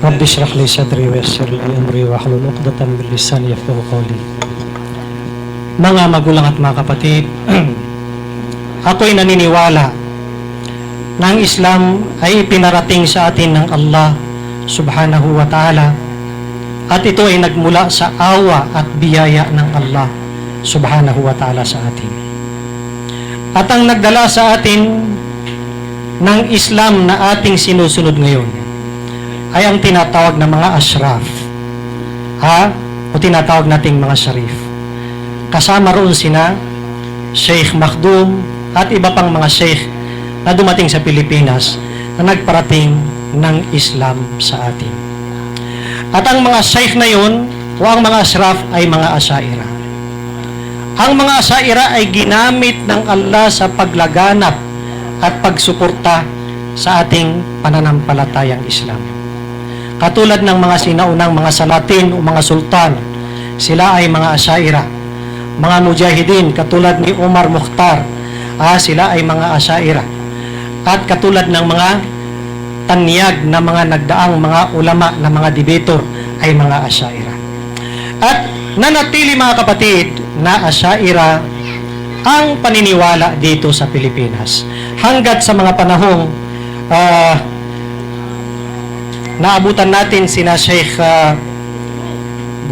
رب اشرح لي صدري ويسر لي أمري واحلل عقدة من لساني يفقهوا قولي. Mga magulang at mga kapatid, ako'y naniniwala na ang Islam ay ipinarating sa atin ng Allah subhanahu wa ta'ala at ito ay nagmula sa awa at biyaya ng Allah subhanahu wa ta'ala sa atin. At ang nagdala sa atin ng Islam na ating sinusunod ngayon ay ang tinatawag na mga ashraf, o tinatawag nating mga sharif. Kasama roon sina Sheikh Makhdum at iba pang mga sheikh na dumating sa Pilipinas na nagparating ng Islam sa atin. At ang mga sheikh na yun o ang mga ashraf ay mga asyaira. Ang mga asyaira ay ginamit ng Allah sa paglaganap at pagsuporta sa ating pananampalatayang Islam. Katulad ng mga sinaunang mga salatin o mga sultan, sila ay mga asyaira. Mga mujahidin katulad ni Umar Mukhtar, sila ay mga asyaira. At katulad ng mga tanyag na mga nagdaang mga ulama na mga debator ay mga asyaira. At nanatili mga kapatid na asyaira ang paniniwala dito sa Pilipinas hanggat sa mga panahong naabutan natin sina Sheikh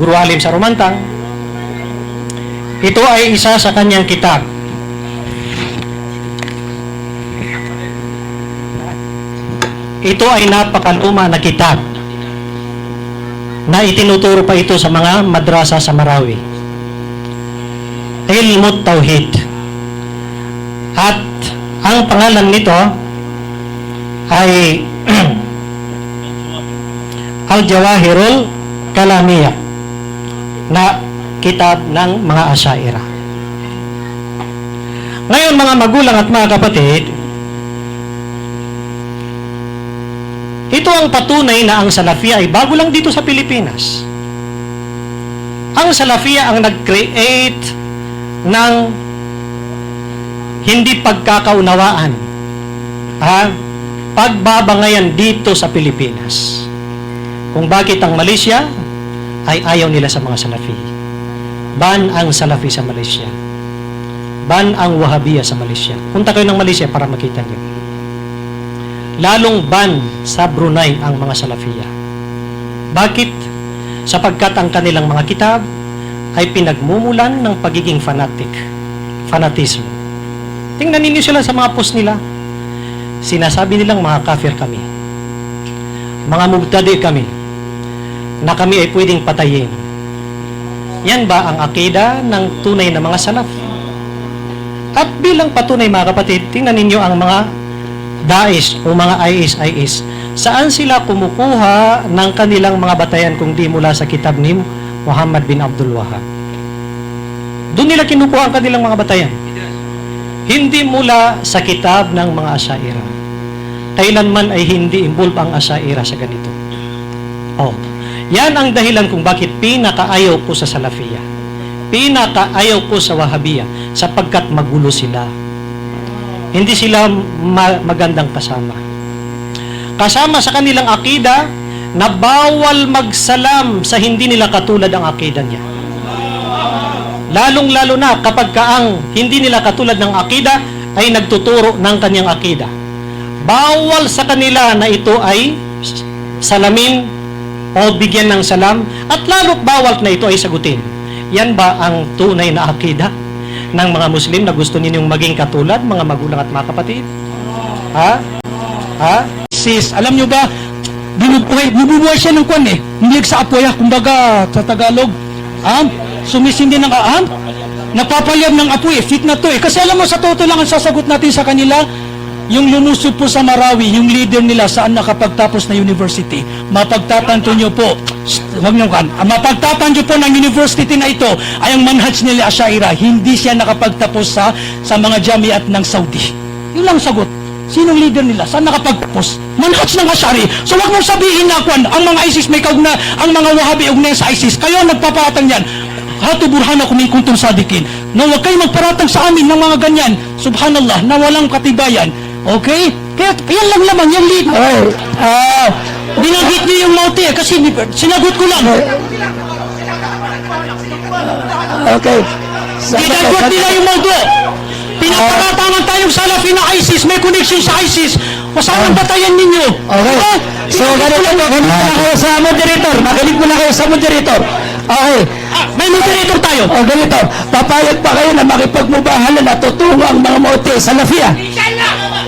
Guru Alim Sarumantang. Ito ay isa sa kanyang kitab. Ito ay napakaluma na kitab na itinuturo pa ito sa mga madrasa sa Marawi. Ilmut Tauhid. At ang pangalan nito ay Al-Jawahirul Kalamiyah na kitab ng mga asyaira. Ngayon mga magulang at mga kapatid, ito ang patunay na ang Salafiyya ay bago lang dito sa Pilipinas. Ang Salafiyya ang nag-create ng hindi pagkakaunawaan, pagbabangayan dito sa Pilipinas. Kung bakit ang Malaysia ay ayaw nila sa mga Salafi. Ban ang Salafi sa Malaysia. Ban ang Wahhabiyya sa Malaysia. Punta kayo ng Malaysia para makita niyo. Lalong ban sa Brunei ang mga Salafiyya. Bakit? Sapagkat ang kanilang mga kitab ay pinagmumulan ng pagiging fanatismo. Tingnan ninyo sila sa mga post nila. Sinasabi nilang mga kafir kami. Mga mubtadi kami. Na kami ay pwedeng patayin. Yan ba ang akida ng tunay na mga salaf? At bilang patunay mga kapatid, tingnan ninyo ang mga Daesh o mga IS. Saan sila kumukuha ng kanilang mga batayan kung di mula sa kitab ni Muhammad bin Abdul Wahhab? Doon nila kinukuha ang kanilang mga batayan. Hindi mula sa kitab ng mga asyaira. Kailanman ay hindi involve ang asyaira sa ganito. Yan ang dahilan kung bakit pinakaayaw ko sa Salafiyya. Pinakaayaw ko sa Wahhabiyya sapagkat magulo sila. Hindi sila magandang kasama. Kasama sa kanilang akida na bawal magsalam sa hindi nila katulad ang akida niya. Lalong-lalo na kapag ang hindi nila katulad ng akida ay nagtuturo ng kanyang akida. Bawal sa kanila na ito ay salamin o bigyan ng salam, at lalo't bawal na ito ay sagutin. Yan ba ang tunay na akida ng mga Muslim na gusto ninyong maging katulad, mga magulang at mga kapatid? Sis, alam nyo ba, binubuhay siya ng kwan hindi sa apoya, kumbaga sa Tagalog, sumisindi ng nagpapalyab ng apoy, fit na to kasi alam mo, sa totoo lang ang sasagot natin sa kanila, yung lumusob po sa Marawi, yung leader nila saan nakapagtapos na university, mapagtatanto nyo po, mapagtatanto po ng university na ito ay ang manhaj nila asyaira, hindi siya nakapagtapos sa mga jamiat ng Saudi. Yun lang sagot. Sinong leader nila? Saan nakapagtapos? Manhaj ng asyari. So wag mong sabihin na ang mga ISIS may kaugna, ang mga Wahhabi ugnayan sa ISIS. Kayo ang nagpaparatang yan. Hatu burhana kung may kuntum sadikin. No, wag kayo magparatang sa amin ng mga ganyan. Subhanallah, na walang katibayan. Okay? Kaya lang naman yung lead. Binanggit niyo yung Mauti kasi sinagot ko lang. Okay. Sinagot nila yung Mauti. Pinapakatangan tayong Salafi na ISIS, may connection sa ISIS. Masamang batayan ninyo. Okay. So, ganito po, makinig muna kayo sa moderator. Makinig muna kayo sa moderator. Okay. May moderator tayo. O, ganito. Papayag pa kayo na makipagmubahalan at tutungo ang mga Mauti sa Salafia.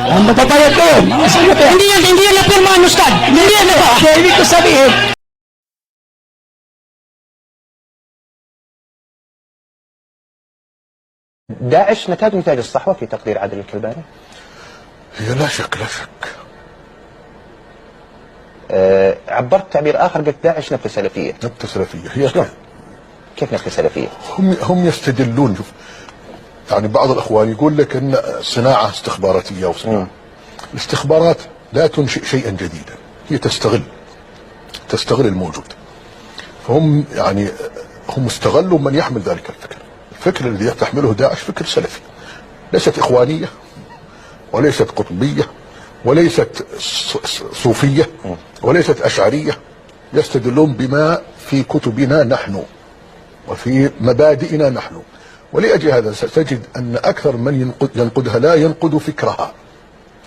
Ang mapapayag kayo, mga Salafia. Hindi yan na pirmahan, Ustad. Hindi yan na ba? Kaya ibig ko sabihin, داعش نتاج نتاج الصحوة في تقدير عادل الكلباني؟ هي لا شك لا شك. عبرت تعبير آخر قلت داعش نبتة سلفية. نبتة سلفية هي شلون؟ كيف نبتة سلفية؟ هم يستدلون، شوف يعني بعض الأخوان يقول لك أن صناعة استخباراتية وصناعة. الاستخبارات لا تنشئ شيئا جديدا، هي تستغل الموجود. فهم يعني هم استغلوا من يحمل ذلك الفكر. الفكر الذي تحمله داعش فكر سلفي، ليست إخوانية وليست قطبية وليست صوفية وليست أشعرية. يستدلون بما في كتبنا نحن وفي مبادئنا نحن، ولأجل هذا ستجد أن أكثر من ينقدها لا ينقد فكرها،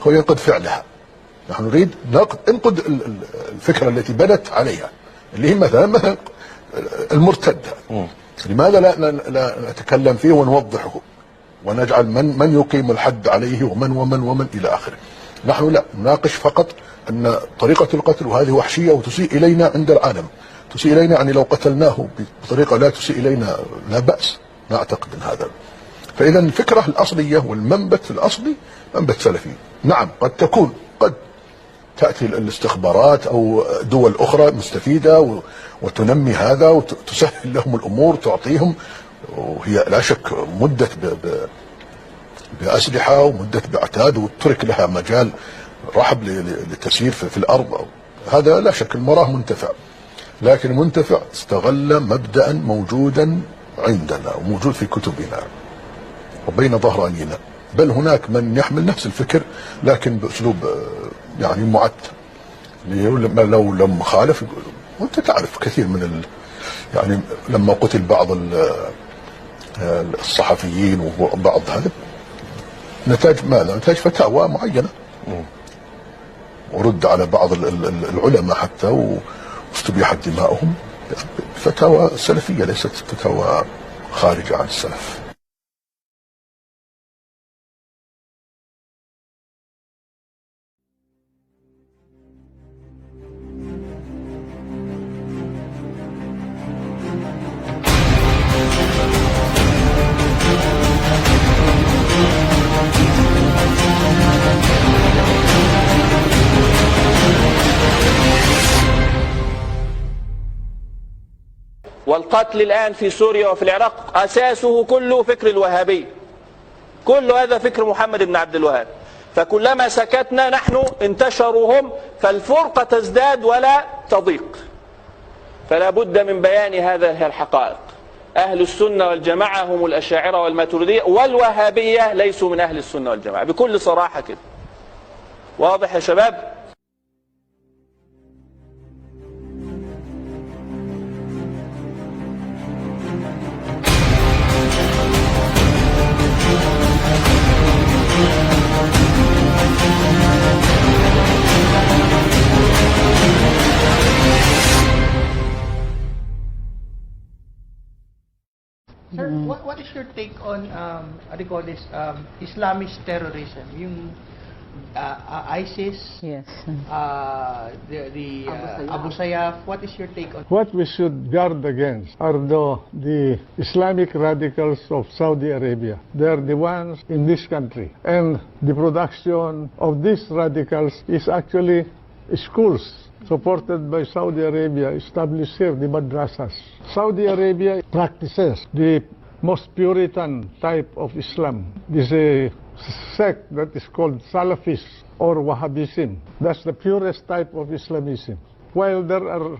هو ينقد فعلها. نحن نريد انقد الفكرة التي بنت عليها، اللي هي مثلا المرتد. لماذا لا نتكلم فيه ونوضحه ونجعل من يقيم الحد عليه ومن إلى آخره. نحن لا نناقش فقط أن طريقة القتل وهذه وحشية وتسيء إلينا عند العالم، تسيء إلينا يعني لو قتلناه بطريقة لا تسيء إلينا لا بأس، لا أعتقد من هذا. فإذا الفكرة الأصلية والمنبت الأصلي منبت سلفي. نعم قد تأتي الاستخبارات أو دول أخرى مستفيدة وتنمي هذا وتسهل لهم الأمور، تعطيهم، وهي لا شك مدت بأسلحة ومدت بعتاد وترك لها مجال رحب للتسيير في الأرض. هذا لا شك المراه منتفع، لكن المنتفع استغل مبدأ موجودا عندنا وموجود في كتبنا وبين ظهرانينا، بل هناك من يحمل نفس الفكر لكن بأسلوب يعني معتم. لو لم خالف، وانت تعرف كثير من يعني لما قتل بعض الصحفيين وبعض هذا نتاج ماذا؟ نتاج فتاوى معينة، ورد على بعض العلماء حتى واستبيحت دماؤهم، فتاوى سلفية ليست فتاوى خارجة عن السلف. والقتل الآن في سوريا وفي العراق أساسه كله فكر الوهابي، كل هذا فكر محمد بن عبد الوهاب. فكلما سكتنا نحن انتشروا هم، فالفرقة تزداد ولا تضيق. فلا بد من بيان هذه الحقائق. أهل السنة والجماعة هم الأشاعرة والماتريدية، والوهابية ليسوا من أهل السنة والجماعة، بكل صراحة كده. واضح يا شباب؟ Sir, what is your take on what do you call this Islamist terrorism? Yung ISIS, Yes. the Abu Sayyaf. What is your take on? What we should guard against are the Islamic radicals of Saudi Arabia. They are the ones in this country. And the production of these radicals is actually schools supported by Saudi Arabia, established here, the madrasas. Saudi Arabia practices the most Puritan type of Islam. This is a sect that is called Salafis or Wahhabism. That's the purest type of Islamism. While there are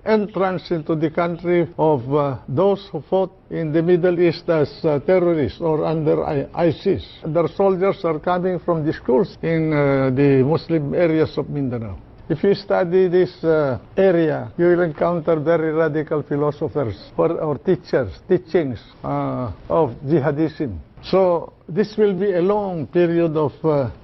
entrance into the country of those who fought in the Middle East as terrorists or under ISIS, their soldiers are coming from the schools in the Muslim areas of Mindanao. If you study this area, you will encounter very radical philosophers or teachings of jihadism. So this will be a long period of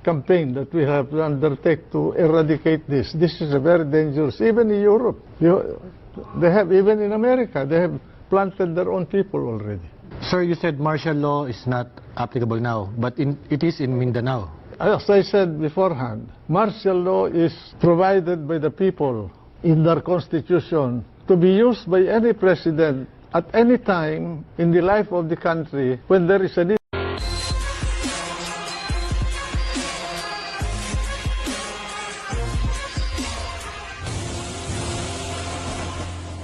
campaign that we have to undertake to eradicate this. This is a very dangerous. Even in Europe, they have, even in America, they have planted their own people already. Sir, you said martial law is not applicable now, but it is in Mindanao. As I said beforehand, martial law is provided by the people in their constitution to be used by any president at any time in the life of the country when there is a need.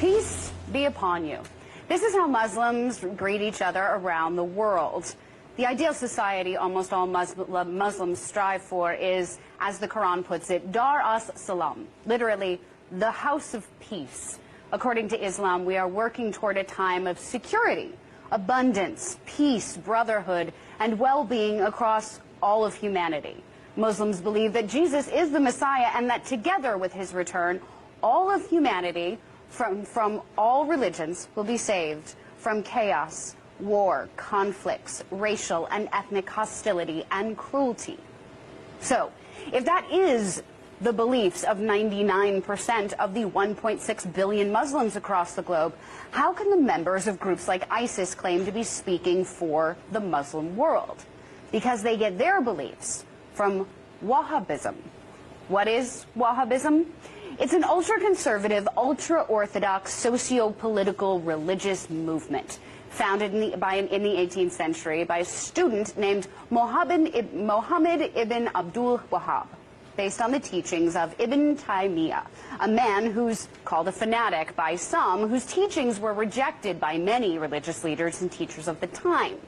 Peace be upon you. This is how Muslims greet each other around the world. The ideal society almost all Muslims strive for is, as the Quran puts it, Dar as Salam, literally the house of peace. According to Islam, we are working toward a time of security, abundance, peace, brotherhood, and well-being across all of humanity. Muslims believe that Jesus is the Messiah and that together with his return, all of humanity from all religions will be saved from chaos, war, conflicts, racial and ethnic hostility, and cruelty. So, if that is the beliefs of 99% of the 1.6 billion Muslims across the globe, how can the members of groups like ISIS claim to be speaking for the Muslim world? Because they get their beliefs from Wahhabism. What is Wahhabism? It's an ultra-conservative, ultra-orthodox, socio-political religious movement founded in the 18th century by a student named Muhammad ibn Abdul Wahhab, based on the teachings of Ibn Taymiyyah, a man who's called a fanatic by some, whose teachings were rejected by many religious leaders and teachers of the time.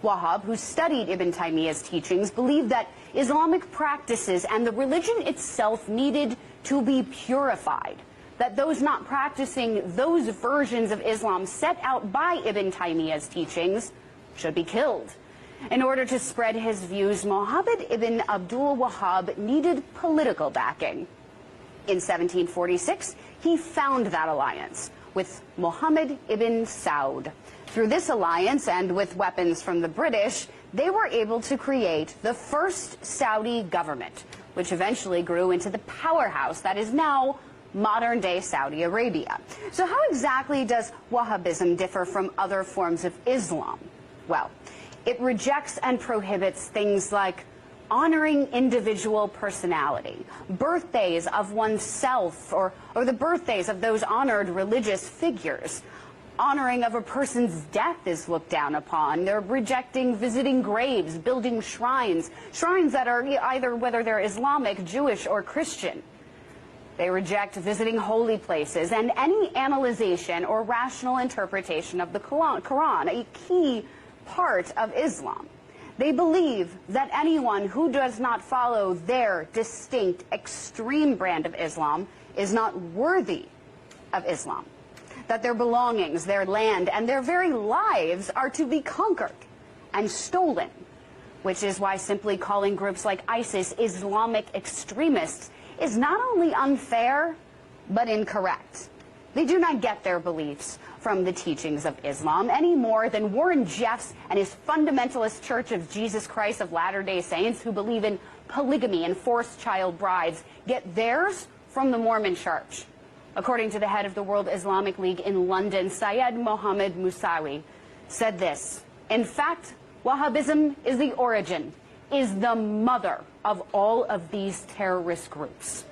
Wahhab, who studied Ibn Taymiyyah's teachings, believed that Islamic practices and the religion itself needed to be purified, that those not practicing those versions of Islam set out by Ibn Taymiyyah's teachings should be killed. In order to spread his views, Muhammad ibn Abdul Wahhab needed political backing. In 1746, he found that alliance with Muhammad ibn Saud. Through this alliance, and with weapons from the British, they were able to create the first Saudi government, which eventually grew into the powerhouse that is now modern-day Saudi Arabia. So how exactly does Wahhabism differ from other forms of Islam? Well, it rejects and prohibits things like honoring individual personality, birthdays of oneself, or the birthdays of those honored religious figures. Honoring of a person's death is looked down upon. They're rejecting visiting graves, building shrines that are either whether they're Islamic, Jewish, or Christian. They reject visiting holy places and any analyzation or rational interpretation of the Quran, a key part of Islam. They believe that anyone who does not follow their distinct, extreme brand of Islam is not worthy of Islam. That their belongings, their land, and their very lives are to be conquered and stolen, which is why simply calling groups like ISIS Islamic extremists is not only unfair, but incorrect. They do not get their beliefs from the teachings of Islam any more than Warren Jeffs and his fundamentalist Church of Jesus Christ of Latter-day Saints, who believe in polygamy and forced child brides, get theirs from the Mormon Church. According to the head of the World Islamic League in London, Syed Mohammed Musawi, said this: in fact, Wahhabism is the origin, is the mother of all of these terrorist groups.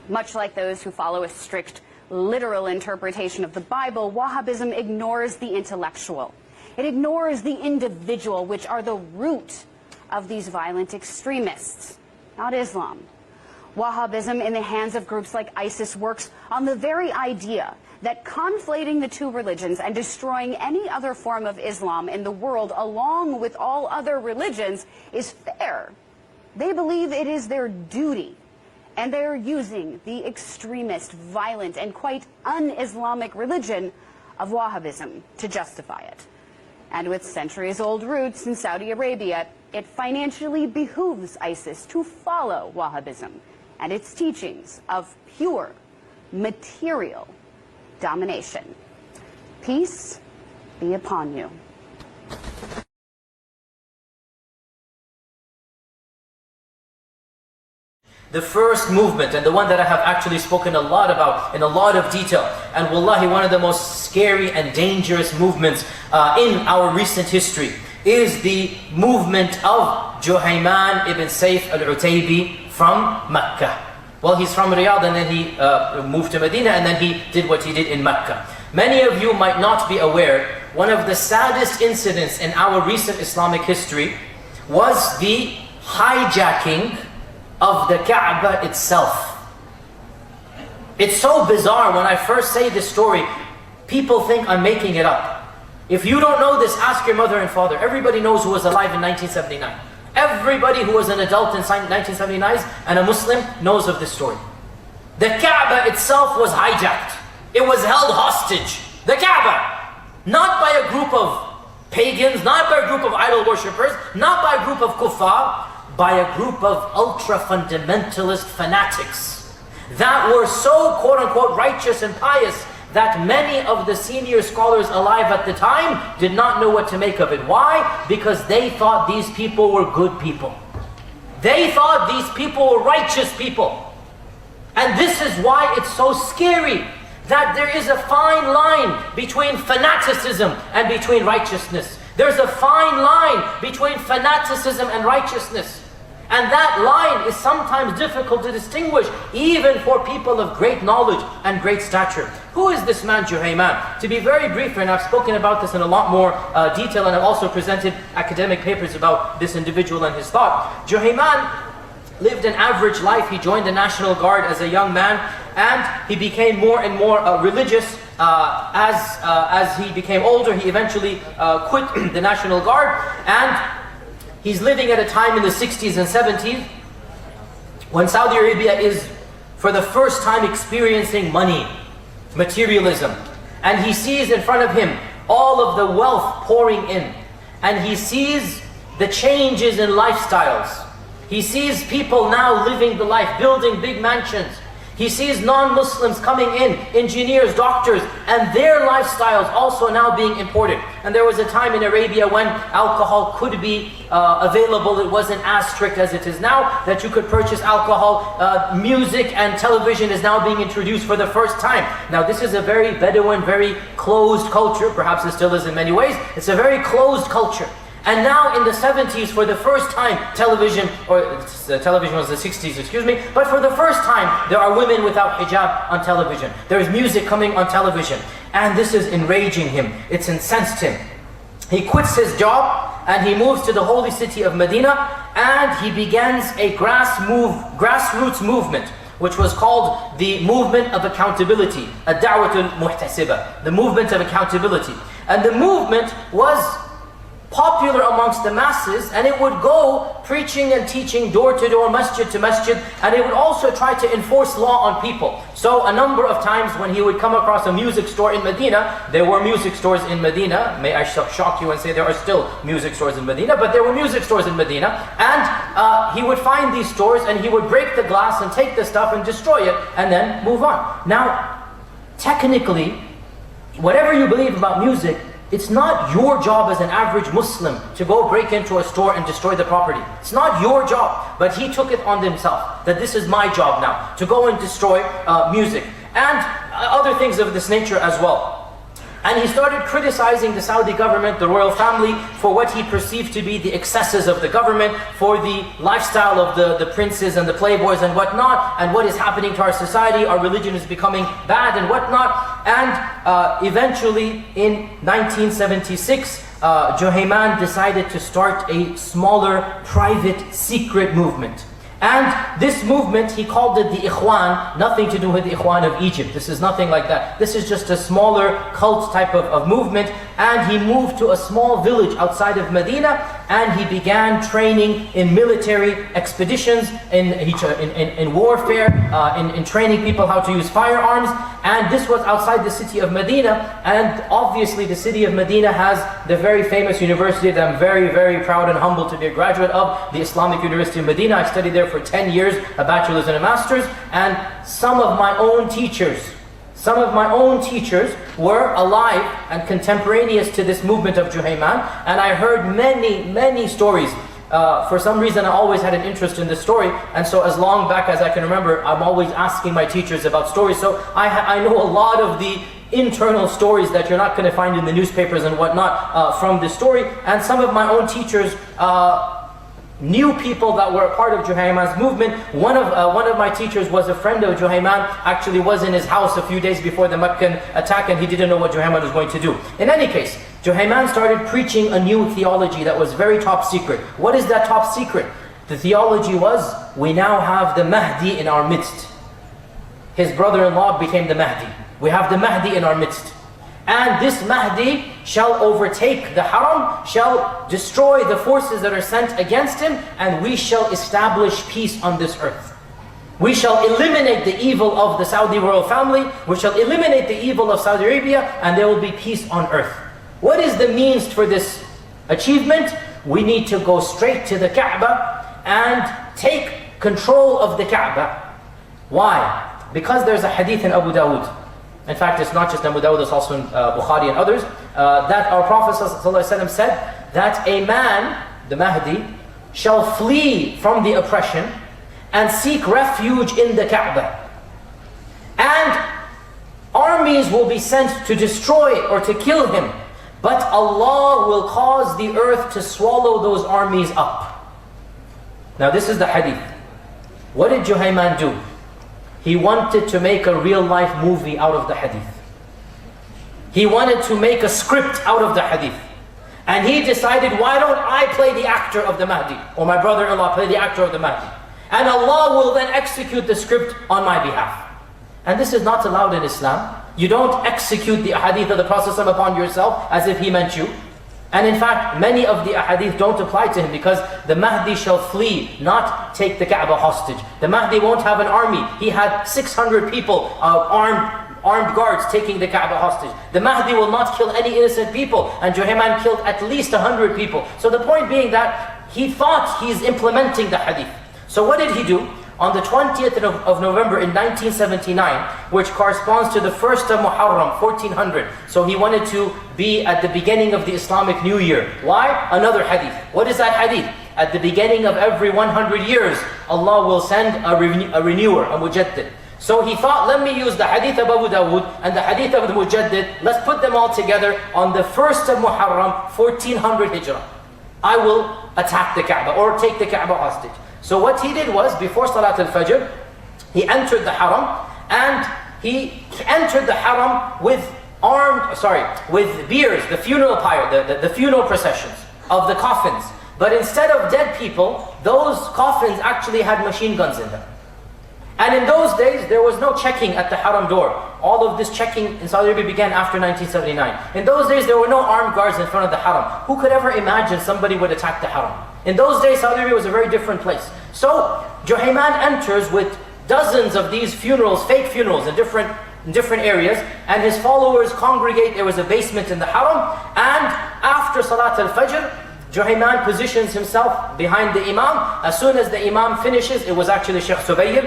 Much like those who follow a strict literal interpretation of the Bible, Wahhabism ignores the intellectual. It ignores the individual, which are the root of these violent extremists, not Islam. Wahhabism, in the hands of groups like ISIS, works on the very idea that conflating the two religions and destroying any other form of Islam in the world along with all other religions is fair. They believe it is their duty, and they are using the extremist, violent, and quite un-Islamic religion of Wahhabism to justify it. And with centuries-old roots in Saudi Arabia, it financially behooves ISIS to follow Wahhabism and its teachings of pure material domination. Peace be upon you. The first movement, and the one that I have actually spoken a lot about in a lot of detail, and wallahi one of the most scary and dangerous movements in our recent history, is the movement of Juhayman ibn Sayf al-Utaybi from Mecca. Well, he's from Riyadh, and then he moved to Medina, and then he did what he did in Mecca. Many of you might not be aware, one of the saddest incidents in our recent Islamic history was the hijacking of the Kaaba itself. It's so bizarre. When I first say this story, people think I'm making it up. If you don't know this, ask your mother and father. Everybody knows who was alive in 1979. Everybody who was an adult in 1979 and a Muslim knows of this story. The Kaaba itself was hijacked. It was held hostage. The Kaaba. Not by a group of pagans, not by a group of idol worshippers, not by a group of kuffar, by a group of ultra-fundamentalist fanatics that were so quote-unquote righteous and pious that many of the senior scholars alive at the time did not know what to make of it. Why? Because they thought these people were good people. They thought these people were righteous people. And this is why it's so scary that there is a fine line between fanaticism and between righteousness. There's a fine line between fanaticism and righteousness. And that line is sometimes difficult to distinguish, even for people of great knowledge and great stature. Who is this man, Juhayman? To be very brief, and I've spoken about this in a lot more detail, and I've also presented academic papers about this individual and his thought. Juhayman lived an average life. He joined the National Guard as a young man, and he became more and more religious. As he became older, he eventually quit the National Guard, and he's living at a time in the 60s and 70s when Saudi Arabia is for the first time experiencing money, materialism. And he sees in front of him all of the wealth pouring in. And he sees the changes in lifestyles. He sees people now living the life, building big mansions. He sees non-Muslims coming in, engineers, doctors, and their lifestyles also now being imported. And there was a time in Arabia when alcohol could be available. It wasn't as strict as it is now, that you could purchase alcohol. Music and television is now being introduced for the first time. Now this is a very Bedouin, very closed culture. Perhaps it still is in many ways. It's a very closed culture. And now in the 70s, for the first time, television was the 60s, excuse me, but for the first time, there are women without hijab on television. There is music coming on television. And this is enraging him. It's incensed him. He quits his job and he moves to the holy city of Medina, and he begins a grassroots movement, which was called the movement of accountability, ad-da'watul muhtasiba, the movement of accountability. And the movement was popular amongst the masses, and it would go preaching and teaching door to door, masjid to masjid, and it would also try to enforce law on people. So a number of times when he would come across a music store in Medina, there were music stores in Medina, may I shock you and say there are still music stores in Medina, but there were music stores in Medina, and he would find these stores and he would break the glass and take the stuff and destroy it and then move on. Now, technically, whatever you believe about music, it's not your job as an average Muslim to go break into a store and destroy the property. It's not your job. But he took it on himself, that this is my job now, to go and destroy music. And other things of this nature as well. And he started criticizing the Saudi government, the royal family, for what he perceived to be the excesses of the government, for the lifestyle of the princes and the playboys and whatnot, and what is happening to our society. Our religion is becoming bad and whatnot. And eventually, in 1976, Juhayman decided to start a smaller, private, secret movement. And this movement, he called it the Ikhwan, nothing to do with the Ikhwan of Egypt. This is nothing like that. This is just a smaller cult type of movement. and he moved to a small village outside of Medina, and he began training in military expeditions, in warfare, in training people how to use firearms. And this was outside the city of Medina, and obviously the city of Medina has the very famous university that I'm very, very proud and humbled to be a graduate of, the Islamic University of Medina. I studied there for 10 years, a bachelor's and a master's, and some of my own teachers were alive and contemporaneous to this movement of Juhayman, and I heard many stories. For some reason I always had an interest in this story, and so as long back as I can remember, I'm always asking my teachers about stories. So I know a lot of the internal stories that you're not going to find in the newspapers and whatnot from this story. And some of my own teachers knew people that were a part of Juhayman's movement. One of my teachers was a friend of Juhayman, actually was in his house a few days before the Meccan attack, and he didn't know what Juhayman was going to do. In any case, Juhayman started preaching a new theology that was very top secret. What is that top secret? The theology was, we now have the Mahdi in our midst. His brother-in-law became the Mahdi. We have the Mahdi in our midst. And this Mahdi shall overtake the Haram, shall destroy the forces that are sent against him, and we shall establish peace on this earth. We shall eliminate the evil of the Saudi royal family, we shall eliminate the evil of Saudi Arabia, and there will be peace on earth. What is the means for this achievement? We need to go straight to the Kaaba and take control of the Kaaba. Why? Because there's a hadith in Abu Dawud. In fact, it's not just Abu Dawud, it's also in Bukhari and others, that our Prophet ﷺ said that a man, the Mahdi, shall flee from the oppression and seek refuge in the Kaaba. And armies will be sent to destroy or to kill him, but Allah will cause the earth to swallow those armies up. Now this is the hadith. What did Juhayman do? He wanted to make a real-life movie out of the hadith. He wanted to make a script out of the hadith. And he decided, why don't I play the actor of the Mahdi? Or my brother-in-law play the actor of the Mahdi. And Allah will then execute the script on my behalf. And this is not allowed in Islam. You don't execute the hadith of the Prophet ﷺ upon yourself as if he meant you. And in fact, many of the ahadith don't apply to him because the Mahdi shall flee, not take the Kaaba hostage. The Mahdi won't have an army. He had 600 people, armed guards taking the Kaaba hostage. The Mahdi will not kill any innocent people, and Juhayman killed at least 100 people. So the point being that he thought he's implementing the hadith. So what did he do? On the 20th of November in 1979, which corresponds to the 1st of Muharram, 1400. So he wanted to be at the beginning of the Islamic New Year. Why? Another hadith. What is that hadith? At the beginning of every 100 years, Allah will send a renewer, a mujaddid. So he thought, let me use the hadith of Abu Dawud and the hadith of the mujaddid. Let's put them all together on the 1st of Muharram, 1400 Hijrah. I will attack the Kaaba or take the Kaaba hostage. So what he did was, before Salat al-Fajr, he entered the Haram, and he entered the Haram with biers, the funeral pyre, the funeral processions of the coffins. But instead of dead people, those coffins actually had machine guns in them. And in those days, there was no checking at the Haram door. All of this checking in Saudi Arabia began after 1979. In those days, there were no armed guards in front of the Haram. Who could ever imagine somebody would attack the Haram? In those days, Saudi Arabia was a very different place. So, Juhayman enters with dozens of these funerals, fake funerals in different areas, and his followers congregate. There was a basement in the Haram, and after Salat al-Fajr, Juhayman positions himself behind the Imam. As soon as the Imam finishes, it was actually Sheikh Subayl.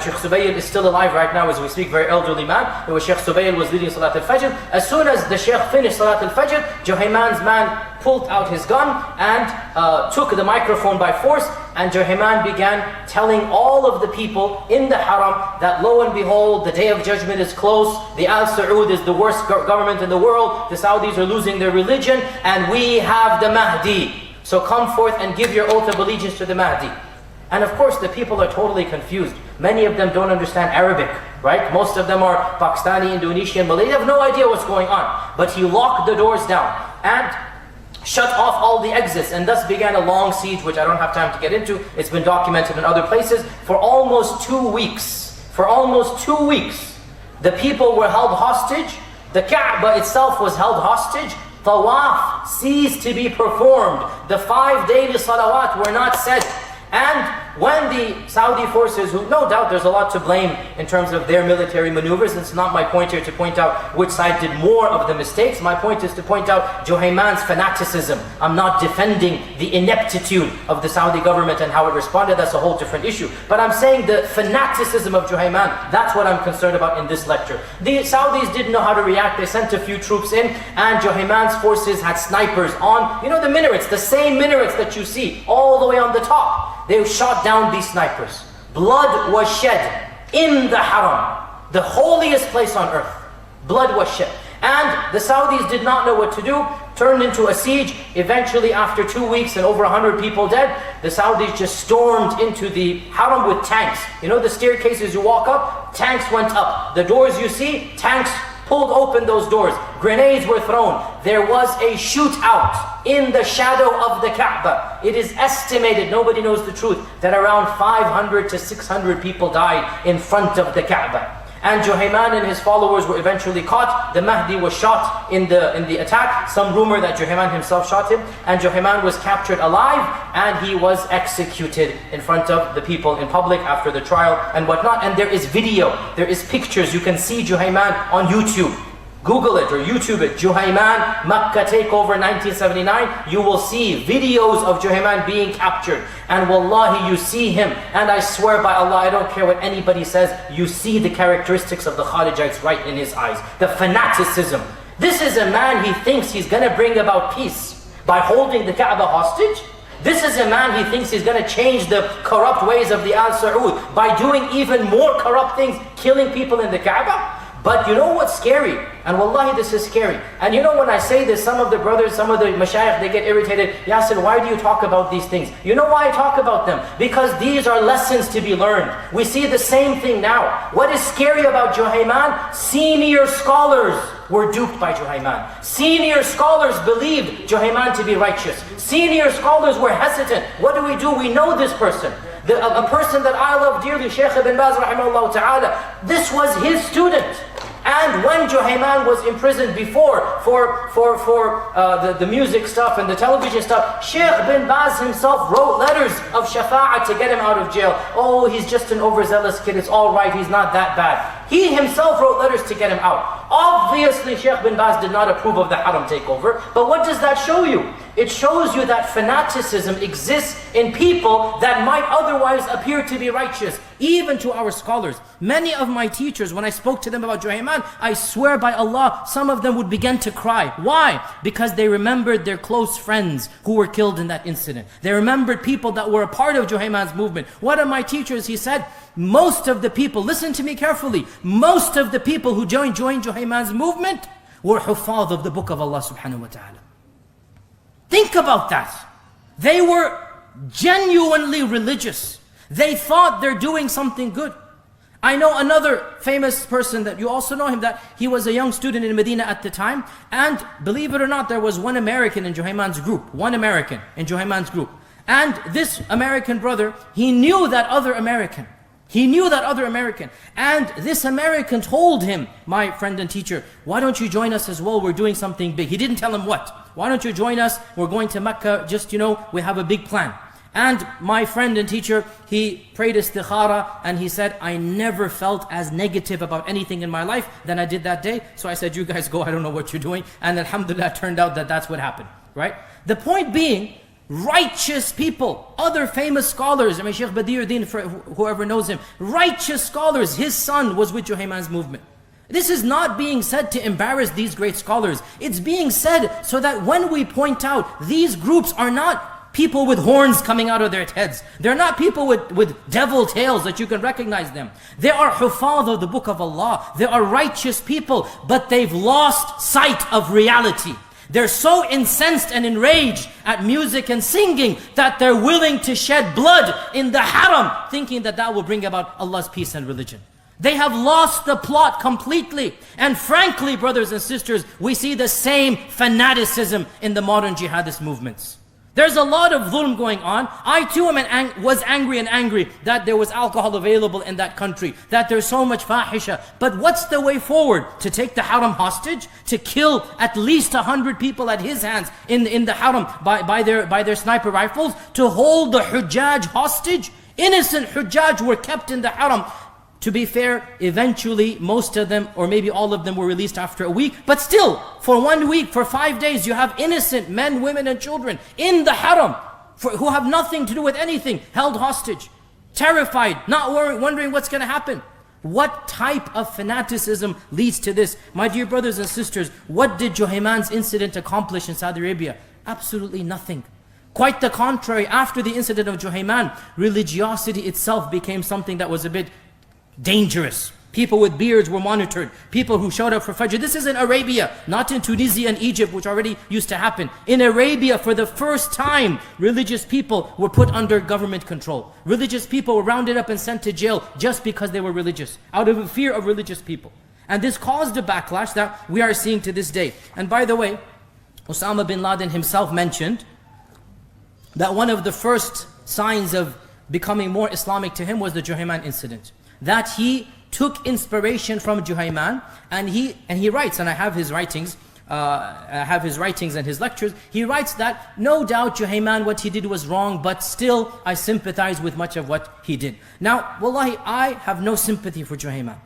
Sheikh Subayl is still alive right now as we speak, very elderly man. It was Sheikh Subayl was leading Salat al-Fajr. As soon as the Sheikh finished Salat al-Fajr, Juhayman's man pulled out his gun and took the microphone by force, and Juhayman began telling all of the people in the Haram that lo and behold, the day of judgment is close, the Al Saud is the worst government in the world, the Saudis are losing their religion, and we have the Mahdi. So come forth and give your oath of allegiance to the Mahdi. And of course the people are totally confused. Many of them don't understand Arabic, right? Most of them are Pakistani, Indonesian, Malay. They have no idea what's going on. But he locked the doors down and shut off all the exits, and thus began a long siege, which I don't have time to get into. It's been documented in other places. For almost 2 weeks, the people were held hostage. The Kaaba itself was held hostage. Tawaf ceased to be performed. The 5 daily salawat were not said. And when the Saudi forces, who no doubt there's a lot to blame in terms of their military maneuvers, it's not my point here to point out which side did more of the mistakes. My point is to point out Juhayman's fanaticism. I'm not defending the ineptitude of the Saudi government and how it responded. That's a whole different issue. But I'm saying the fanaticism of Juhayman, that's what I'm concerned about in this lecture. The Saudis didn't know how to react. They sent a few troops in, and Juhayman's forces had snipers on, the minarets, the same minarets that you see all the way on the top. They shot down these snipers. Blood was shed in the haram, the holiest place on earth. Blood was shed. And the Saudis did not know what to do, turned into a siege. Eventually, after 2 weeks and over 100 people dead, the Saudis just stormed into the haram with tanks. The staircases you walk up, tanks went up. The doors you see, tanks pulled open those doors. Grenades were thrown. There was a shootout in the shadow of the Kaaba. It is estimated, nobody knows the truth, that around 500 to 600 people died in front of the Kaaba. And Juhayman and his followers were eventually caught. The Mahdi was shot in the attack. Some rumor that Juhayman himself shot him. And Juhayman was captured alive, and he was executed in front of the people in public after the trial and whatnot. And there is video, there is pictures. You can see Juhayman on YouTube. Google it or YouTube it, Juhayman Makkah takeover 1979. You will see videos of Juhayman being captured. And wallahi, you see him. And I swear by Allah, I don't care what anybody says, you see the characteristics of the Kharijites right in his eyes. The fanaticism. This is a man, he thinks he's going to bring about peace by holding the Kaaba hostage. This is a man, he thinks he's going to change the corrupt ways of the Al Saud by doing even more corrupt things, killing people in the Kaaba. But you know what's scary? And wallahi, this is scary. And when I say this, some of the brothers, some of the mashayikh, they get irritated. Yasir, why do you talk about these things? You know why I talk about them? Because these are lessons to be learned. We see the same thing now. What is scary about Juhayman? Senior scholars were duped by Juhayman. Senior scholars believed Juhayman to be righteous. Senior scholars were hesitant. What do? We know this person. A person that I love dearly, Shaykh ibn Baz rahimahullah ta'ala, this was his student. And when Juhayman was imprisoned before for the music stuff and the television stuff, Shaykh bin Baz himself wrote letters of shafa'ah to get him out of jail. Oh, he's just an overzealous kid, it's all right, he's not that bad. He himself wrote letters to get him out. Obviously, Shaykh bin Baz did not approve of the haram takeover, but what does that show you? It shows you that fanaticism exists in people that might otherwise appear to be righteous, even to our scholars. Many of my teachers, when I spoke to them about Juhayman, I swear by Allah, some of them would begin to cry. Why? Because they remembered their close friends who were killed in that incident. They remembered people that were a part of Juhayman's movement. One of my teachers, he said, most of the people, listen to me carefully, most of the people who joined Juhayman's movement were huffaz of the book of Allah subhanahu wa ta'ala. Think about that. They were genuinely religious. They thought they're doing something good. I know another famous person that you also know him, that he was a young student in Medina at the time, and believe it or not, there was one American in Juhayman's group. One American in Juhayman's group. And this American brother, he knew that other American. He knew that other American. And this American told him, my friend and teacher, why don't you join us as well? We're doing something big. He didn't tell him what. Why don't you join us? We're going to Mecca, just, we have a big plan. And my friend and teacher, he prayed istikhara and he said, I never felt as negative about anything in my life than I did that day. So I said, you guys go, I don't know what you're doing. And alhamdulillah, it turned out that that's what happened, right? The point being, righteous people, other famous scholars, Shaykh Badiuddin, for whoever knows him, righteous scholars, his son was with Juhayman's movement. This is not being said to embarrass these great scholars. It's being said so that when we point out, these groups are not people with horns coming out of their heads. They're not people with devil tails that you can recognize them. They are huffaz of the book of Allah. They are righteous people, but they've lost sight of reality. They're so incensed and enraged at music and singing that they're willing to shed blood in the haram, thinking that that will bring about Allah's peace and religion. They have lost the plot completely. And frankly, brothers and sisters, we see the same fanaticism in the modern jihadist movements. There's a lot of dhulm going on. I too was angry that there was alcohol available in that country, that there's so much fahisha. But what's the way forward? To take the haram hostage? To kill at least 100 people at his hands in the haram by their sniper rifles? To hold the Hujjaj hostage? Innocent Hujjaj were kept in the haram. To be fair, eventually most of them, or maybe all of them, were released after a week. But still, for 1 week, for 5 days, you have innocent men, women and children in the haram who have nothing to do with anything, held hostage, terrified, not wondering what's going to happen. What type of fanaticism leads to this? My dear brothers and sisters, what did Juhayman's incident accomplish in Saudi Arabia? Absolutely nothing. Quite the contrary, after the incident of Juhayman, religiosity itself became something that was a bit dangerous. People with beards were monitored. People who showed up for Fajr. This is in Arabia, not in Tunisia and Egypt, which already used to happen. In Arabia, for the first time, religious people were put under government control. Religious people were rounded up and sent to jail just because they were religious, out of a fear of religious people. And this caused a backlash that we are seeing to this day. And by the way, Osama bin Laden himself mentioned that one of the first signs of becoming more Islamic to him was the Juhayman incident. That he took inspiration from Juhayman, and he writes, and I have his writings and his lectures. He writes that no doubt Juhayman, what he did was wrong, but still I sympathize with much of what he did. Now, wallahi, I have no sympathy for Juhayman.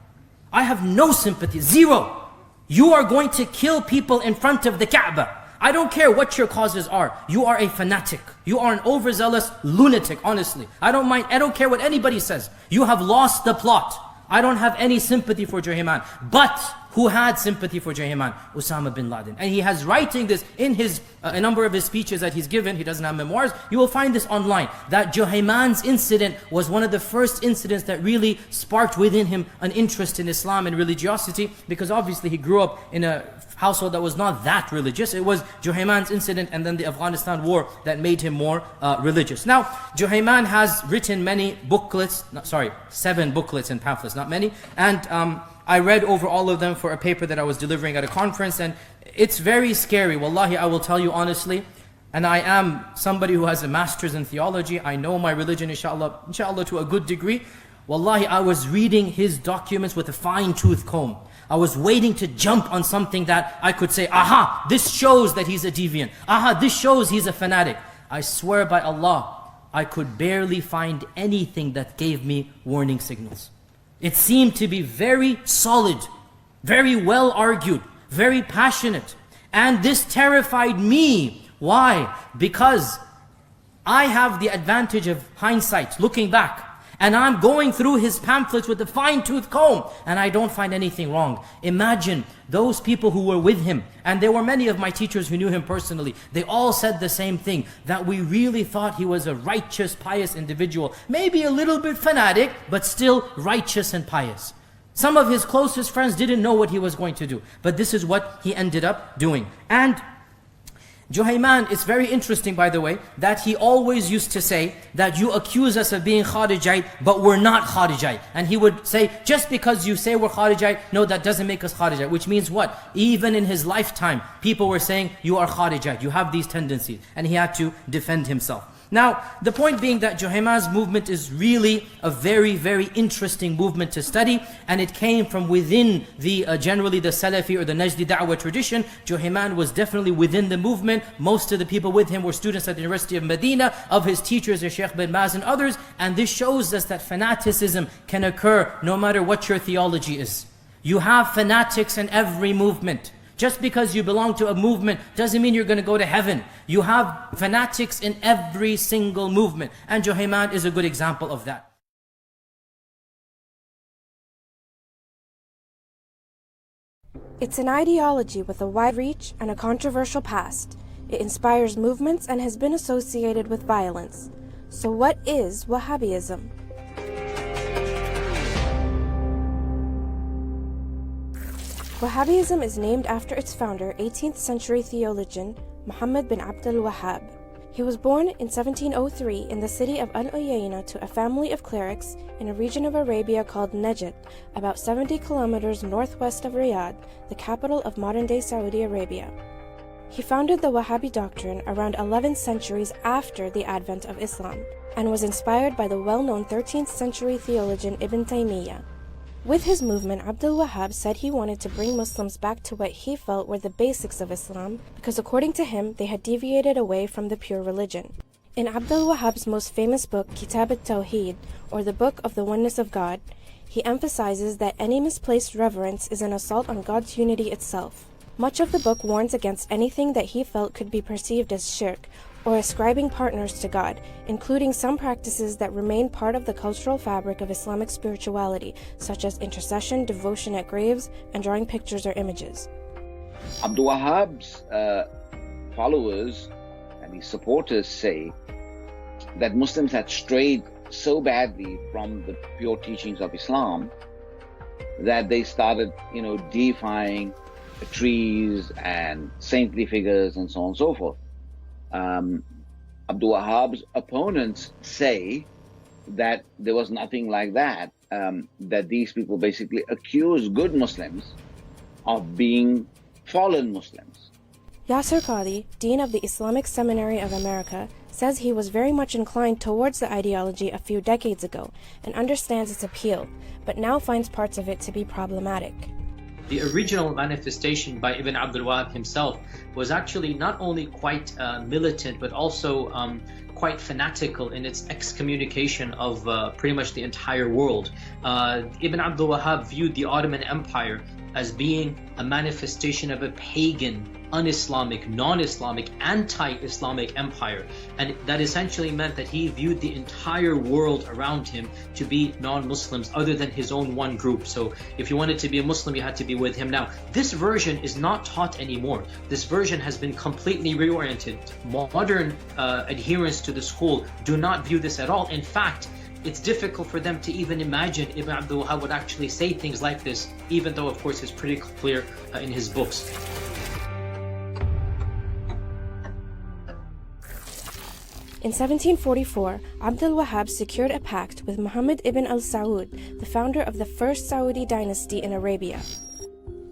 I have no sympathy, zero. You are going to kill people in front of the Kaaba. I don't care what your causes are. You are a fanatic. You are an overzealous lunatic, honestly. I don't care what anybody says. You have lost the plot. I don't have any sympathy for Juhayman. But who had sympathy for Juhayman? Osama bin Laden. And he has writing this in a number of his speeches that he's given. He doesn't have memoirs. You will find this online. That Juhayman's incident was one of the first incidents that really sparked within him an interest in Islam and religiosity, because obviously he grew up in a household that was not that religious. It was Juhayman's incident and then the Afghanistan war that made him more religious. Now, Juhayman has written many booklets, 7 booklets and pamphlets, not many. And I read over all of them for a paper that I was delivering at a conference, and it's very scary. Wallahi, I will tell you honestly, and I am somebody who has a master's in theology. I know my religion, inshallah to a good degree. Wallahi, I was reading his documents with a fine-tooth comb. I was waiting to jump on something that I could say, aha, this shows that he's a deviant. Aha, this shows he's a fanatic. I swear by Allah, I could barely find anything that gave me warning signals. It seemed to be very solid, very well argued, very passionate. And this terrified me. Why? Because I have the advantage of hindsight, looking back. And I'm going through his pamphlets with a fine-tooth comb, and I don't find anything wrong. Imagine those people who were with him, and there were many of my teachers who knew him personally. They all said the same thing, that we really thought he was a righteous, pious individual. Maybe a little bit fanatic, but still righteous and pious. Some of his closest friends didn't know what he was going to do, but this is what he ended up doing. And Juhayman, it's very interesting, by the way, that he always used to say that you accuse us of being Kharijite, but we're not Kharijite. And he would say, just because you say we're Kharijite, no, that doesn't make us Kharijite. Which means what? Even in his lifetime, people were saying, you are Kharijite, you have these tendencies. And he had to defend himself. Now, the point being that Juhayman's movement is really a very, very interesting movement to study, and it came from within the generally the Salafi or the Najdi Da'wah tradition. Juhayman was definitely within the movement. Most of the people with him were students at the University of Medina, of his teachers, Sheikh bin Baz and others, and this shows us that fanaticism can occur no matter what your theology is. You have fanatics in every movement. Just because you belong to a movement doesn't mean you're going to go to heaven. You have fanatics in every single movement. And Juhayman is a good example of that. It's an ideology with a wide reach and a controversial past. It inspires movements and has been associated with violence. So what is Wahhabism? Wahhabism is named after its founder, 18th century theologian Muhammad bin Abdul Wahhab. He was born in 1703 in the city of Al-Uyayna to a family of clerics in a region of Arabia called Najd, about 70 kilometers northwest of Riyadh, the capital of modern-day Saudi Arabia. He founded the Wahhabi doctrine around 11 centuries after the advent of Islam, and was inspired by the well-known 13th century theologian Ibn Taymiyyah. With his movement, Abdul Wahhab said he wanted to bring Muslims back to what he felt were the basics of Islam, because according to him, they had deviated away from the pure religion. In Abdul Wahhab's most famous book, Kitab al-Tawheed, or the Book of the Oneness of God, he emphasizes that any misplaced reverence is an assault on God's unity itself. Much of the book warns against anything that he felt could be perceived as shirk, or ascribing partners to God, including some practices that remain part of the cultural fabric of Islamic spirituality, such as intercession, devotion at graves, and drawing pictures or images. Abdul Wahhab's followers and his supporters say that Muslims had strayed so badly from the pure teachings of Islam that they started, deifying trees and saintly figures and so on and so forth. Abdul Wahhab's opponents say that there was nothing like that, that these people basically accuse good Muslims of being fallen Muslims. Yasir Qadhi, Dean of the Islamic Seminary of America, says he was very much inclined towards the ideology a few decades ago and understands its appeal, but now finds parts of it to be problematic. The original manifestation by Ibn Abdul Wahhab himself was actually not only quite militant, but also quite fanatical in its excommunication of pretty much the entire world. Ibn Abdul Wahhab viewed the Ottoman Empire as being a manifestation of a pagan, un-Islamic, non-Islamic, anti-Islamic empire, and that essentially meant that he viewed the entire world around him to be non-Muslims other than his own one group. So if you wanted to be a Muslim, you had to be with him. Now, this version is not taught anymore. This version has been completely reoriented. Modern adherents to the school do not view this at all. In fact, it's difficult for them to even imagine Ibn Abdul Wahhab would actually say things like this, even though, of course, it's pretty clear in his books. In 1744, Abdul Wahhab secured a pact with Muhammad ibn al-Saud, the founder of the first Saudi dynasty in Arabia.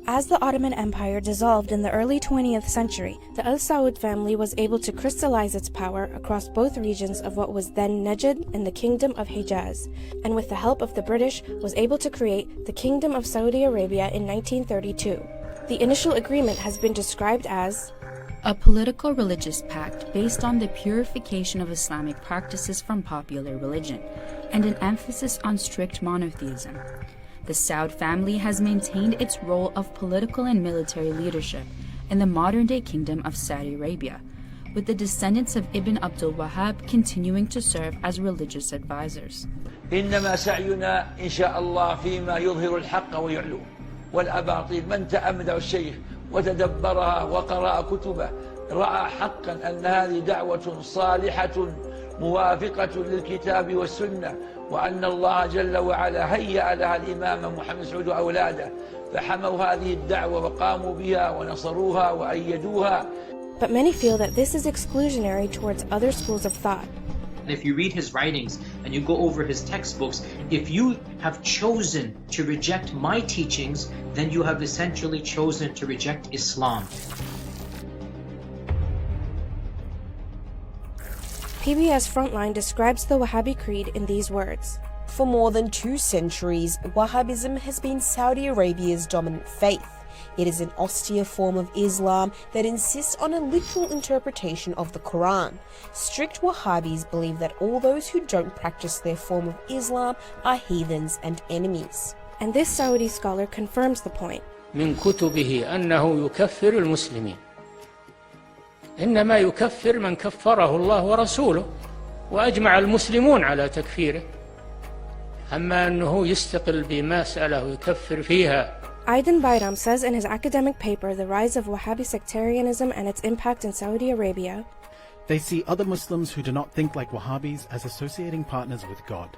As the Ottoman Empire dissolved in the early 20th century, the al-Saud family was able to crystallize its power across both regions of what was then Najd and the Kingdom of Hijaz, and with the help of the British was able to create the Kingdom of Saudi Arabia in 1932. The initial agreement has been described as a political religious pact based on the purification of Islamic practices from popular religion, and an emphasis on strict monotheism. The Saud family has maintained its role of political and military leadership in the modern-day Kingdom of Saudi Arabia, with the descendants of Ibn Abdul Wahhab continuing to serve as religious advisors. إنما سعينا إن شاء الله فيما يظهر الحق ويعلو والأباطيل من تأمل الشيخ وتدبرها وقرأ كتبه رأى حقا أن هذه دعوة صالحة موافقة للكتاب والسنة وأن الله جل وعلا هيأ لها الإمام محمد سعود وأولاده فحموا هذه الدعوة وقاموا بها ونصروها وأيدوها. But many feel that this is exclusionary towards other schools of thought. If you read his writings and you go over his textbooks, if you have chosen to reject my teachings, then you have essentially chosen to reject Islam. PBS Frontline describes the Wahhabi creed in these words. For more than 2 centuries, Wahhabism has been Saudi Arabia's dominant faith. It is an austere form of Islam that insists on a literal interpretation of the Quran. Strict Wahhabis believe that all those who don't practice their form of Islam are heathens and enemies. And this Saudi scholar confirms the point. من كتبه أنه يكفر المسلمين إنما يكفر من كفره الله ورسوله وأجمع المسلمون على تكفيره أما أنه يستقل بمسألة ويكفر فيها. Aidan Bayram says in his academic paper, The Rise of Wahhabi Sectarianism and Its Impact in Saudi Arabia, they see other Muslims who do not think like Wahhabis as associating partners with God.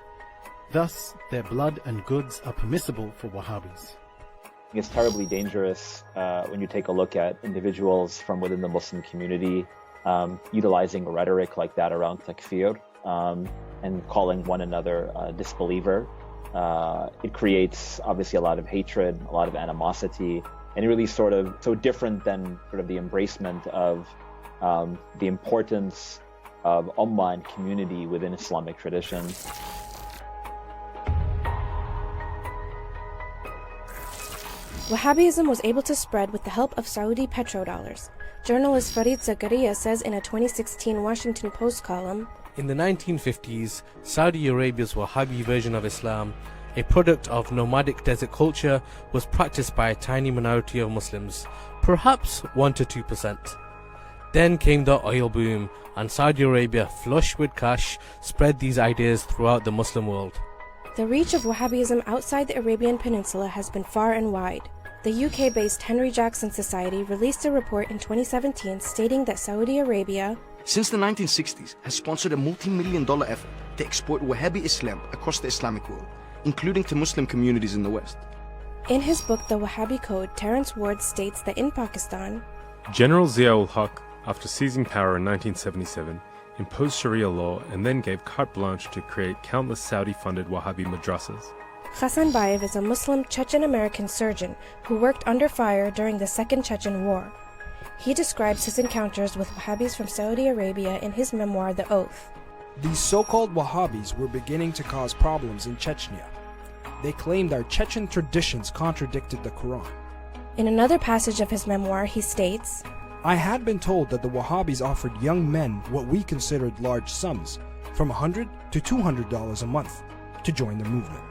Thus, their blood and goods are permissible for Wahhabis. It's terribly dangerous when you take a look at individuals from within the Muslim community utilizing rhetoric like that around takfir and calling one another a disbeliever. It creates obviously a lot of hatred, a lot of animosity, and really sort of so different than sort of the embracement of the importance of ummah and community within Islamic tradition. Wahhabism was able to spread with the help of Saudi petrodollars. Journalist Farid Zakaria says in a 2016 Washington Post column, "In the 1950s, Saudi Arabia's Wahhabi version of Islam, a product of nomadic desert culture, was practiced by a tiny minority of Muslims, perhaps 1 to 2%. Then came the oil boom, and Saudi Arabia, flush with cash, spread these ideas throughout the Muslim world." The reach of Wahhabism outside the Arabian Peninsula has been far and wide. The UK-based Henry Jackson Society released a report in 2017 stating that Saudi Arabia, since the 1960s, has sponsored a multi-million-dollar effort to export Wahhabi Islam across the Islamic world, including to Muslim communities in the West. In his book The Wahhabi Code, Terence Ward states that in Pakistan, General Zia-ul-Haq, after seizing power in 1977, imposed Sharia law and then gave carte blanche to create countless Saudi-funded Wahhabi madrasas. Hassan Bayev is a Muslim Chechen-American surgeon who worked under fire during the Second Chechen War. He describes his encounters with Wahhabis from Saudi Arabia in his memoir The Oath. These so-called Wahhabis were beginning to cause problems in Chechnya. They claimed our Chechen traditions contradicted the Quran. In another passage of his memoir, he states, I had been told that the Wahhabis offered young men what we considered large sums, from $100 to $200 a month, to join their movement.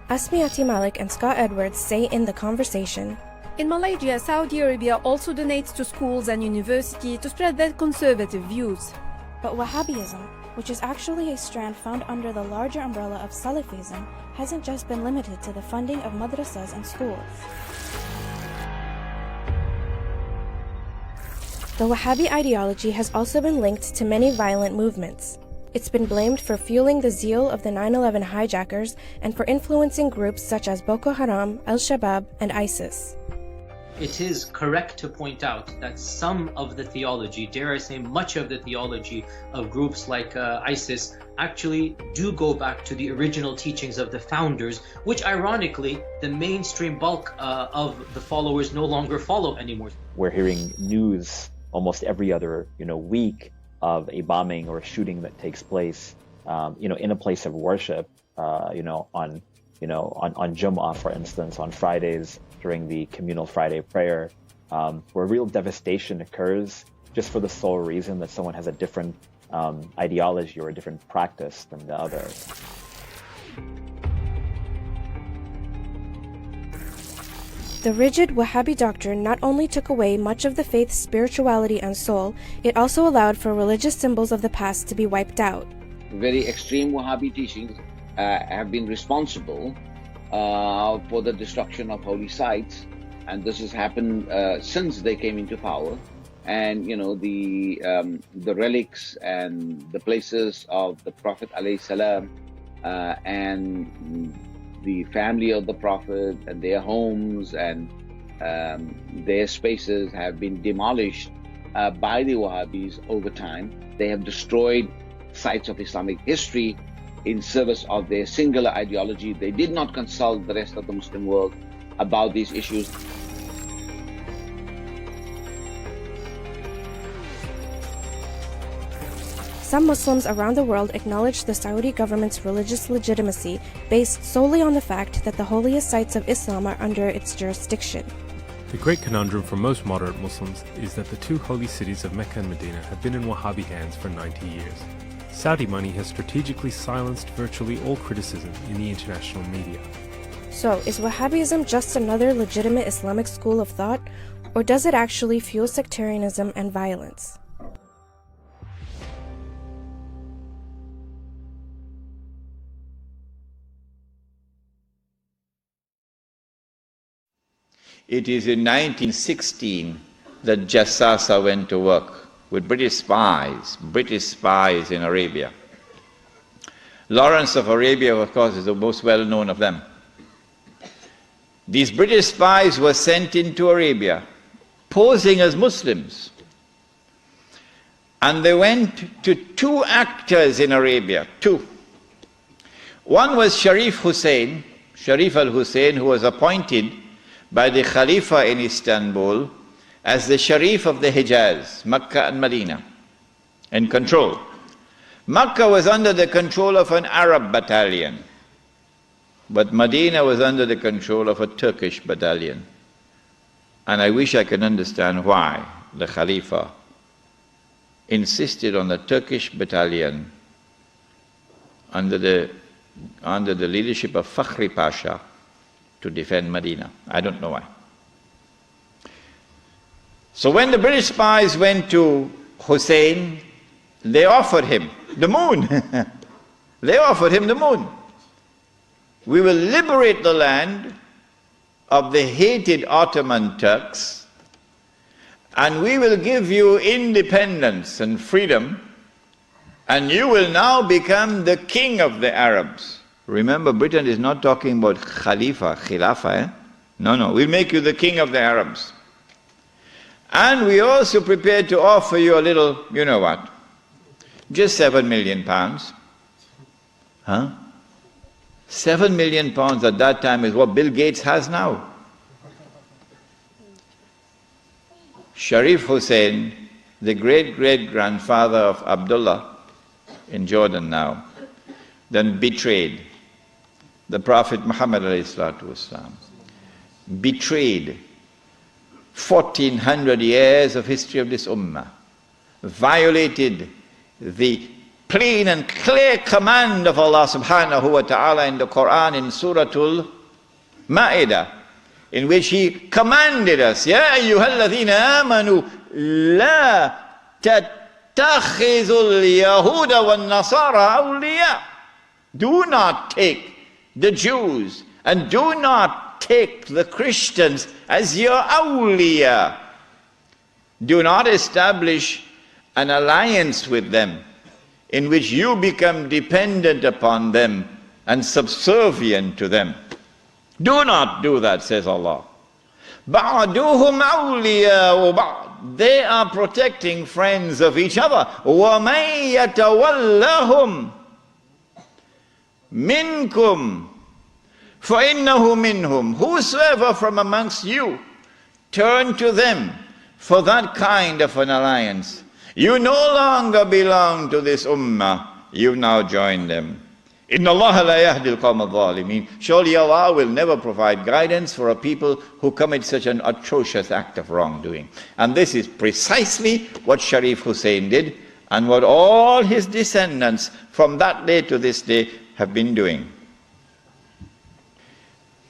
Asmiati Malik and Scott Edwards say in the conversation, in Malaysia, Saudi Arabia also donates to schools and universities to spread their conservative views. But Wahhabism, which is actually a strand found under the larger umbrella of Salafism, hasn't just been limited to the funding of madrasas and schools. The Wahhabi ideology has also been linked to many violent movements. It's been blamed for fueling the zeal of the 9/11 hijackers and for influencing groups such as Boko Haram, Al-Shabaab, and ISIS. It is correct to point out that some of the theology, dare I say much of the theology of groups like ISIS, actually do go back to the original teachings of the founders, which ironically the mainstream bulk of the followers no longer follow anymore. We're hearing news almost every other week of a bombing or a shooting that takes place in a place of worship, on Jum'ah, for instance, on Fridays during the communal Friday prayer, where real devastation occurs just for the sole reason that someone has a different ideology or a different practice than the other. The rigid Wahhabi doctrine not only took away much of the faith's spirituality and soul, it also allowed for religious symbols of the past to be wiped out. Very extreme Wahhabi teachings have been responsible for the destruction of holy sites, and this has happened since they came into power. And the relics and the places of the Prophet ﷺ and the family of the Prophet and their homes and their spaces have been demolished by the Wahhabis over time. They have destroyed sites of Islamic history in service of their singular ideology. They did not consult the rest of the Muslim world about these issues. Some Muslims around the world acknowledge the Saudi government's religious legitimacy based solely on the fact that the holiest sites of Islam are under its jurisdiction. The great conundrum for most moderate Muslims is that the two holy cities of Mecca and Medina have been in Wahhabi hands for 90 years. Saudi money has strategically silenced virtually all criticism in the international media. So, is Wahhabism just another legitimate Islamic school of thought, or does it actually fuel sectarianism and violence? It is in 1916 that Jassasa went to work with British spies in Arabia. Lawrence of Arabia, of course, is the most well-known of them. These British spies were sent into Arabia, posing as Muslims. And they went to two actors in Arabia, two. One was Sharif al-Hussein, who was appointed by the Khalifa in Istanbul as the Sharif of the Hijaz, Makkah and Medina, in control. Makkah was under the control of an Arab battalion, but Medina was under the control of a Turkish battalion. And I wish I could understand why the Khalifa insisted on the Turkish battalion under the leadership of Fakhri Pasha to defend Medina. I don't know why. So when the British spies went to Hussein, they offered him the moon. They offered him the moon. We will liberate the land of the hated Ottoman Turks, and we will give you independence and freedom, and you will now become the king of the Arabs. Remember, Britain is not talking about Khilafah. No, we'll make you the king of the Arabs. And we also prepared to offer you a little, you know what, just £7 million. Huh? £7 million at that time is what Bill Gates has now. Sharif Hussein, the great-great-grandfather of Abdullah in Jordan now, then betrayed the Prophet Muhammad ﷺ, betrayed 1400 years of history of this ummah, violated the plain and clear command of Allah subhanahu wa ta'ala in the Quran in Suratul Ma'idah, in which He commanded us, Ya ayyuhalladhina amanu la tattakhizul yahuda wan nasara awliya. Do not take the Jews and do not take the Christians as your awliya. Do not establish an alliance with them in which you become dependent upon them and subservient to them. Do not do that, says Allah. بَعْدُهُمْ أَوْلِيَاءُ بَعْضٍ. They are protecting friends of each other. وَمَنْ يَتَوَلَّهُمْ مِنْكُمْ فَإِنَّهُ مِنْهُمْ. Whosoever from amongst you turn to them for that kind of an alliance, you no longer belong to this ummah, you now join them. Inna Allah la yahdi al-qawm al-zalimin. Surely Allah will never provide guidance for a people who commit such an atrocious act of wrongdoing. And this is precisely what Sharif Hussein did, and what all his descendants from that day to this day have been doing.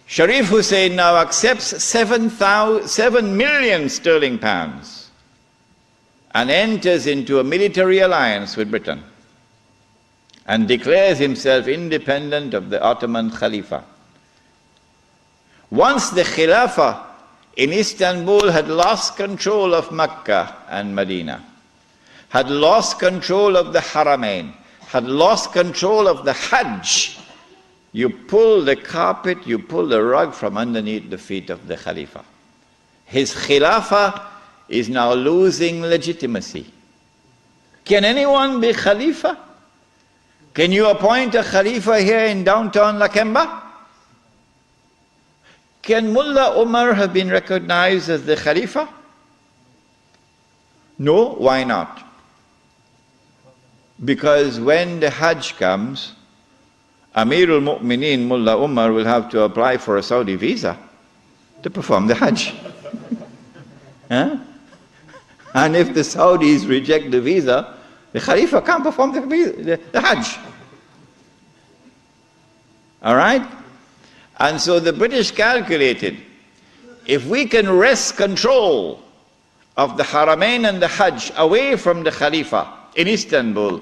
Sharif Hussein now accepts 7 million sterling pounds and enters into a military alliance with Britain and declares himself independent of the Ottoman Khalifa. Once the Khilafah in Istanbul had lost control of Mecca and Medina, had lost control of the Haramain, had lost control of the Hajj, you pull the carpet, you pull the rug from underneath the feet of the Khalifa. His Khilafah is now losing legitimacy. Can anyone be Khalifa? Can you appoint a Khalifa here in downtown Lakemba? Can Mullah Umar have been recognized as the Khalifa? No, why not? Because when the Hajj comes, Amirul Mu'mineen Mullah Umar will have to apply for a Saudi visa to perform the Hajj. Huh? And if the Saudis reject the visa, the Khalifa can't perform the Hajj. All right? And so the British calculated, if we can wrest control of the Haramain and the Hajj away from the Khalifa in Istanbul,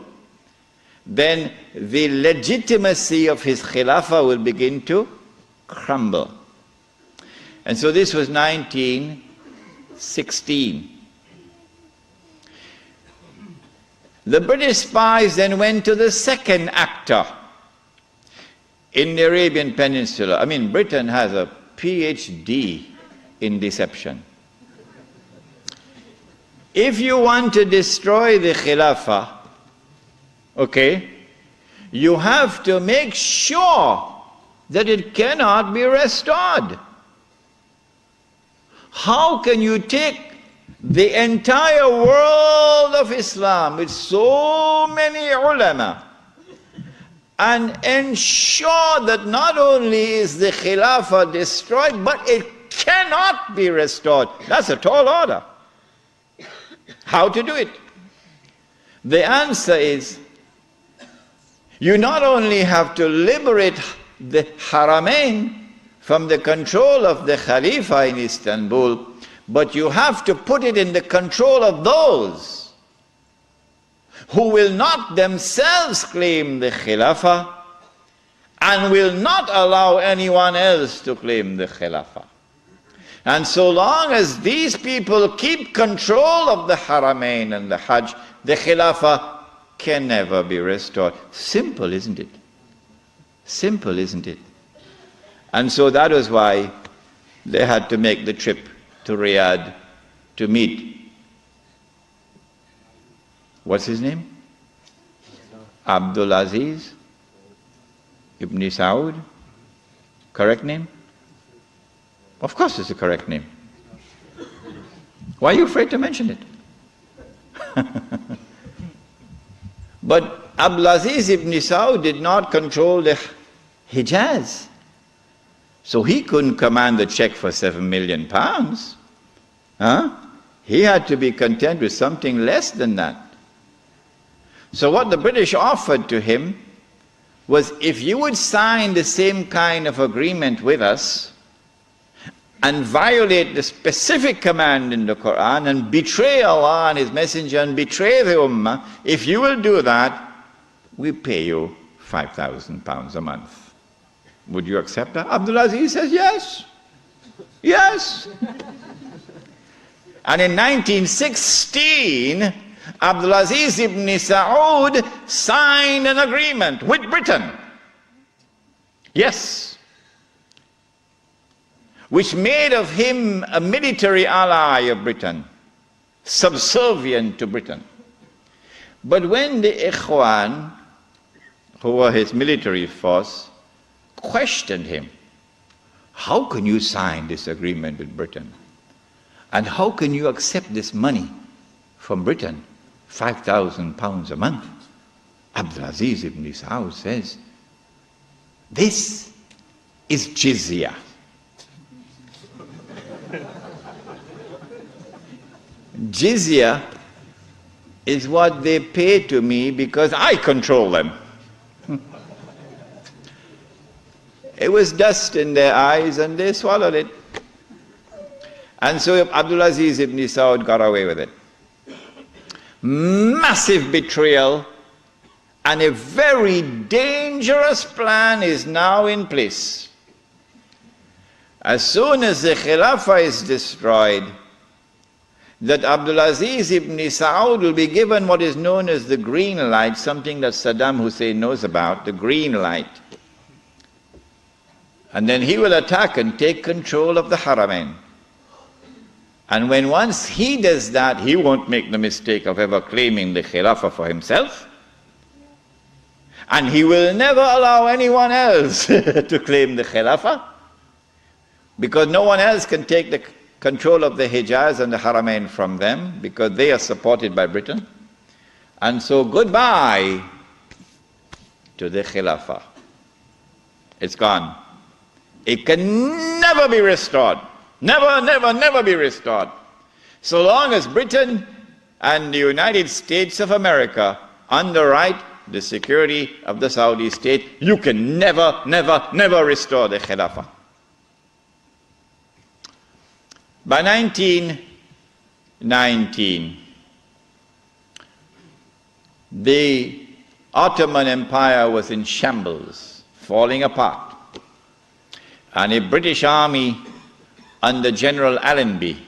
then the legitimacy of his Khilafah will begin to crumble. And so this was 1916. The British spies then went to the second actor in the Arabian Peninsula. I mean, Britain has a PhD in deception. If you want to destroy the Khilafah, okay, you have to make sure that it cannot be restored. How can you take the entire world of Islam with so many ulama and ensure that not only is the Khilafah destroyed, but it cannot be restored? That's a tall order. How to do it? The answer is, you not only have to liberate the Haramain from the control of the Khalifa in Istanbul, but you have to put it in the control of those who will not themselves claim the Khilafah and will not allow anyone else to claim the Khilafah. And so long as these people keep control of the Haramain and the Hajj, the Khilafah can never be restored. Simple, isn't it? Simple, isn't it? And so that was why they had to make the trip to Riyadh to meet, what's his name? Abdul Aziz Ibn Saud. Correct name? Of course it's a correct name. Why are you afraid to mention it? But Abdulaziz ibn Saud did not control the Hijaz. So he couldn't command the check for £7 million. He had to be content with something less than that. So what the British offered to him was, if you would sign the same kind of agreement with us and violate the specific command in the Quran and betray Allah and His Messenger and betray the Ummah, if you will do that, we pay you £5,000 a month. Would you accept that? Abdulaziz says yes. Yes. And in 1916, Abdulaziz ibn Saud signed an agreement with Britain. Yes. Which made of him a military ally of Britain, subservient to Britain. But when the Ikhwan, who were his military force, questioned him, how can you sign this agreement with Britain? And how can you accept this money from Britain, £5,000 a month? Abdulaziz ibn Saud says, this is jizya. Jizya is what they pay to me because I control them. It was dust in their eyes and they swallowed it. And so Abdulaziz ibn Saud got away with it. Massive betrayal, and a very dangerous plan is now in place. As soon as the Khilafah is destroyed, that Abdulaziz ibn Saud will be given what is known as the green light, something that Saddam Hussein knows about, the green light. And then he will attack and take control of the Haramain. And when once he does that, he won't make the mistake of ever claiming the Khilafah for himself. And he will never allow anyone else to claim the Khilafah, because no one else can take the control of the Hijaz and the Haramain from them, because they are supported by Britain. And so goodbye to the Khilafah. It's gone. It can never be restored. Never, never, never be restored. So long as Britain and the United States of America underwrite the security of the Saudi state, you can never, never, never restore the Khilafah. By 1919, the Ottoman Empire was in shambles, falling apart. And a British army under General Allenby,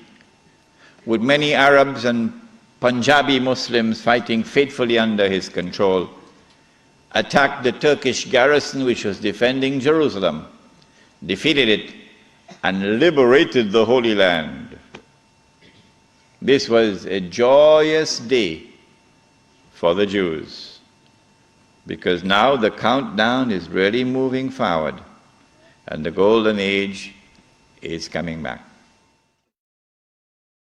with many Arabs and Punjabi Muslims fighting faithfully under his control, attacked the Turkish garrison which was defending Jerusalem, defeated it, and liberated the Holy Land. This was a joyous day for the Jews, because now the countdown is really moving forward, and the golden age is coming back.